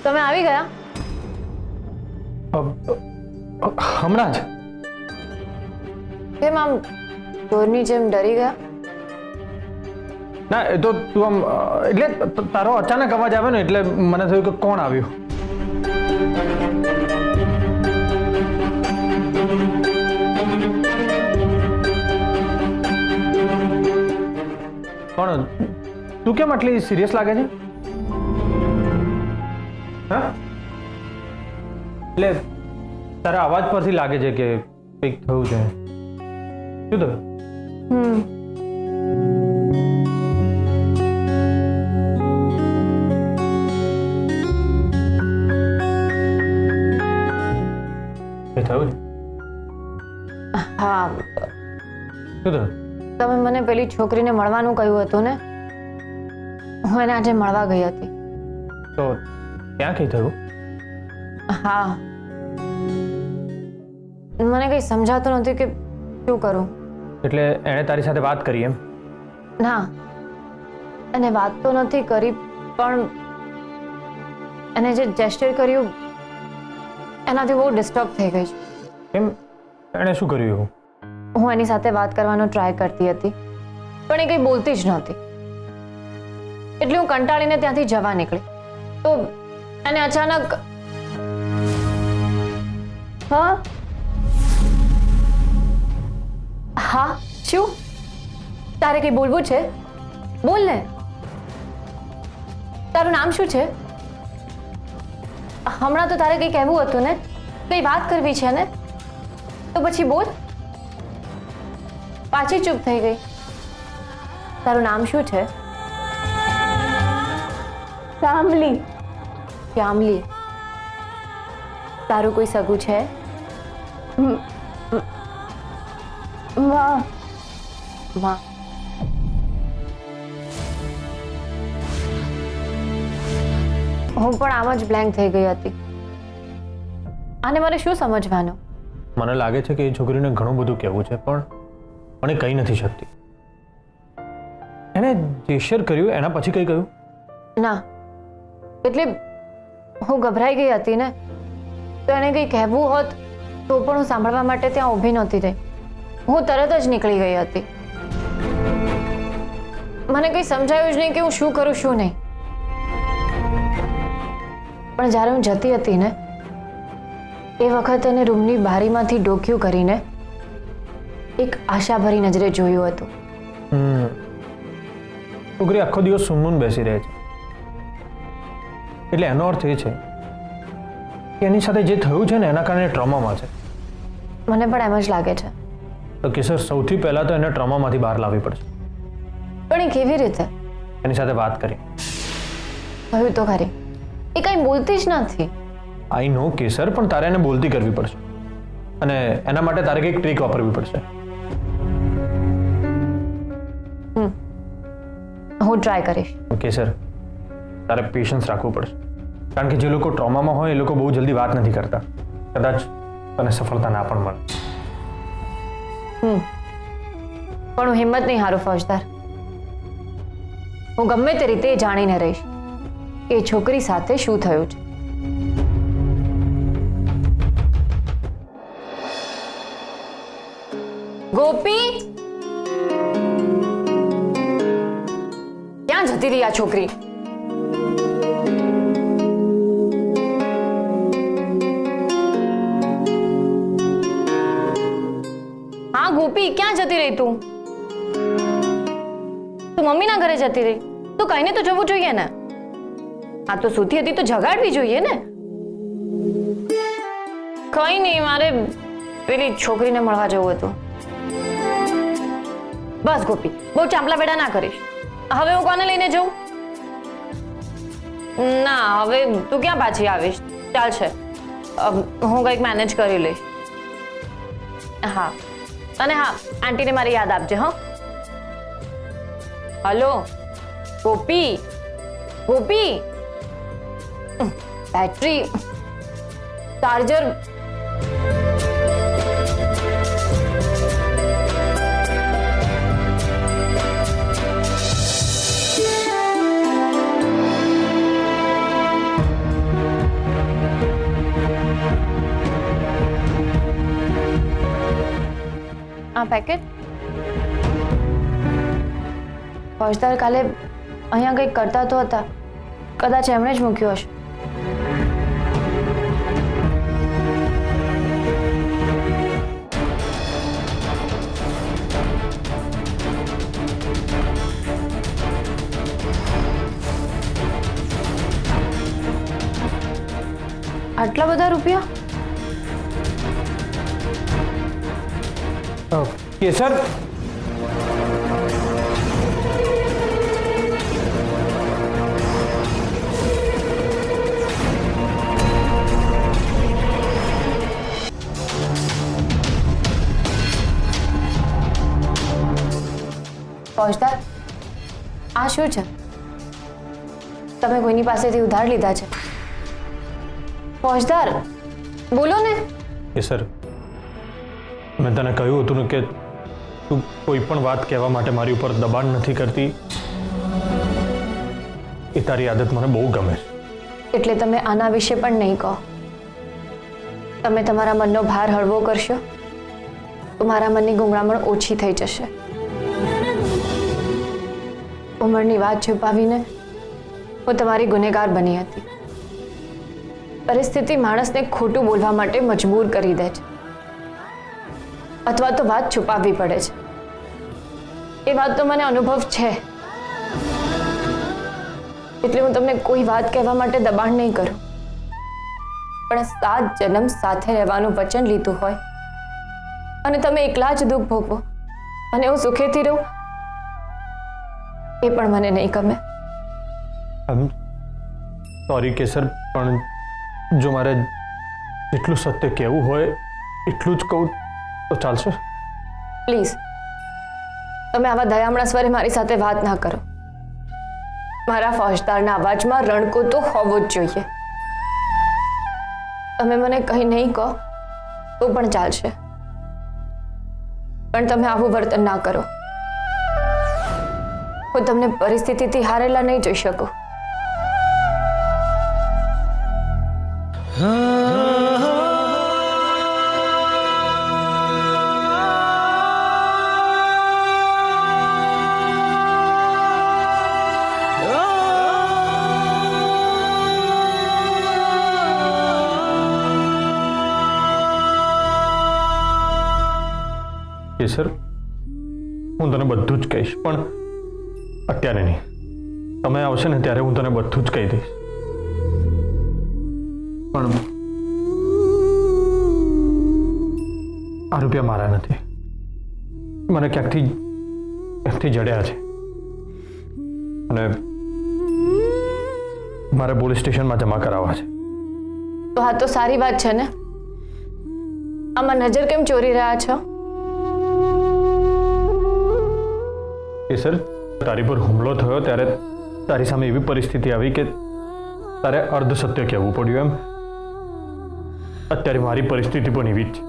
તમે આવી ગયા? હમણાં જ. કેમ આમ ચોરની જેમ ડરી ગયા? ના એ તો તું આમ એટલે તારો અચાનક અવાજ આવ્યો ને એટલે મને થયું કે કોણ આવ્યું. પણ તું કેમ આટલી સિરિયસ લાગે છે? હા એટલે તારા અવાજ પરથી લાગે છે કે કંઈક થયું છે. શું થયું? થયું છે? હા, શું થયું? તમે મને પેલી છોકરીને મળવાનું કહ્યું હતું ને, હું એને આજે મળવા ગઈ હતી. તો ત્યાં કઈ થયું? હા, મને કઈ સમજાતું નથી કે શું કરું. એટલે એણે તારી સાથે વાત કરી એમ? ના, એને વાત તો નથી કરી, પણ એને જે જેસ્ચર કર્યું એનાથી બહુ ડિસ્ટર્બ થઈ ગઈ છું. કેમ? એણે શું કર્યું એવું? હું એની સાથે વાત કરવાનો ટ્રાય કરતી હતી, પણ એ કંઈ બોલતી જ નહોતી. એટલે હું કંટાળીને ત્યાંથી જવા નીકળી તો એને અચાનક હા હા શું? તારે કંઈ બોલવું છે? બોલ ને. તારું નામ શું છે? હમણાં તો તારે કંઈ કહેવું હતું ને, કંઈ વાત કરવી છે ને, તો પછી બોલ. પાછી ચૂપ થઈ ગઈ. તારું નામ શું છે? શ્યામલી. શ્યામલી. તારું કોઈ સગું છે? વાહ વાહ. હું પણ આમ જ બ્લેન્ક થઈ ગઈ હતી. આને મારે શું સમજવાનું? મને લાગે છે કે એ છોકરીને ઘણું બધું કહેવું છે પણ એ કહી નથી શકતી. એણે જેસ્ચર કર્યું એના પછી કંઈ કહ્યું? ના, એટલે હું ગભરાઈ ગઈ હતી ને, તો એને કંઈ કહેવું હોત તો પણ હું સાંભળવા માટે ત્યાં ઊભી નહોતી રહી. હું તરત જ નીકળી ગઈ હતી. મને કંઈ સમજાયું જ નહીં કે હું શું કરું શું નહીં. પણ જ્યારે હું જતી હતી ને એ વખત એને રૂમની બારીમાંથી ડોકિયું કરીને એક આશાભરી નજરે જોયું હતું. છોકરી આખો દિવસ સુમૂન બેસી રહે છે એટલે એનો અર્થ એ છે કે એની સાથે જે થયું છે ને એના કારણે ટ્રોમામાં છે. મને પણ એમ જ લાગે છે. તો કિશોર સૌથી પહેલા તો એને ટ્રોમામાંથી બહાર લાવવી પડશે. પણ એ કેવી રીતે? એની સાથે વાત કરી. કહ્યું તો ખરી, એ કંઈ બોલતી જ નથી. આઈ નો કેસર, પણ તારે એને બોલતી કરવી પડશે અને એના માટે તારે કંઈક ટ્રીક વાપરવી પડશે. હું ટ્રાય કરીશ. કેસર, તારે પેશન્સ રાખવું પડશે કારણ કે જે લોકો ટ્રોમામાં હોય એ લોકો બહુ જલ્દી વાત નથી કરતા. કદાચ તને સફળતા ના પણ મળે. પણ હું હિંમત નહીં હારું ફૌજદાર. હું ગમે તે રીતે જાણીને રહીશ કે એ છોકરી સાથે શું થયું છે. ગોપી, ક્યાં જતી રહી આ છોકરી? હા ગોપી, ક્યાં જતી રહી તું? તું મમ્મીના ઘરે જતી રહી? તું કહીને તો જવું જોઈએ ને. આ તો સૂતી હતી તો જગાડવી જોઈએ ને. કઈ નહીં, મારે પેલી છોકરીને મળવા જવું હતું. બસ ગોપી, બહુ ચાંપલા બેડા ના કરીશ. હવે હું કોને લઈને જઉં? ના, હવે તું ક્યાં પાછી આવીશ? ચાલશે, હું કંઈક મેનેજ કરી લઈશ. હા, અને હા, આંટીને મારી યાદ આપજે. હા, હલો ગોપી. ગોપી, બેટરી ચાર્જર આ પેકેટ ફોજદાર કાલે અહીંયા કંઈક કરતા તો હતા, કદાચ એમણે જ મૂક્યું હશે. આટલા બધા રૂપિયા? કેસર, ફોજદાર, આ શું છે? તમે કોઈની પાસેથી ઉધાર લીધા છે? ફોજદાર, બોલો ને. કેસર, મેં તને કહ્યું હતું ને કે તું કોઈ પણ વાત કહેવા માટે મારી ઉપર દબાણ નથી કરતી. એ તારી આદત મને બહુ ગમે છે. એટલે તમે આના વિશે પણ નહીં કહો. તમે તમારા મનનો ભાર હળવો કરશો તો મારા મનની ગુંગળામણ ઓછી થઈ જશે. ઉંમરની વાત છુપાવીને હું તમારી ગુનેગાર બની હતી. પરિસ્થિતિ માણસને ખોટું બોલવા માટે મજબૂર કરી દે છે, અથવા તો વાત છુપાવવી પડે છે. એ વાત તો મને અનુભવ છે, એટલે હું તમને કોઈ વાત કહેવા માટે દબાણ નહીં કરું. પણ 7 જન્મ સાથે રહેવાનું વચન લીધું હોય અને તમે એકલા જ દુઃખ ભોગવો અને હું સુખેથી રહું, એ પણ મને નહીં ગમે. સોરી કેસર, પણ જો મારે જેટલું સત્ય કહેવું હોય એટલું જ કહું તો ચાલશે? પ્લીઝ, તમે આવા દયામણા સ્વરે મારી સાથે વાત ના કરો. મારા ફોજદારના અવાજમાં રણકો તો હોવો જ જોઈએ. તમે મને કંઈ નહીં કહો તો પણ ચાલશે, પણ તમે આવું વર્તન ના કરો. હું તમને પરિસ્થિતિથી હારેલા નહીં જોઈ શકું. કેસર, હું તને બધું જ કહીશ, પણ અત્યારે નહીં. તમે આવશે ને ત્યારે હું તને બધું જ કહી દઈશ. પણ આ રૂપિયા મારા નથી, મને ક્યાંકથી જડ્યા છે અને મારે પોલીસ સ્ટેશનમાં જમા કરાવવા છે. તો આ તો સારી વાત છે ને. આમાં નજર કેમ ચોરી રહ્યા છો? કેસર, તારી પર હુમલો થયો ત્યારે તારી સામે એવી પરિસ્થિતિ આવી કે તારે અર્ધ સત્ય કહેવું પડ્યું. એમ અત્યારે મારી પરિસ્થિતિ પણ એવી જ છે.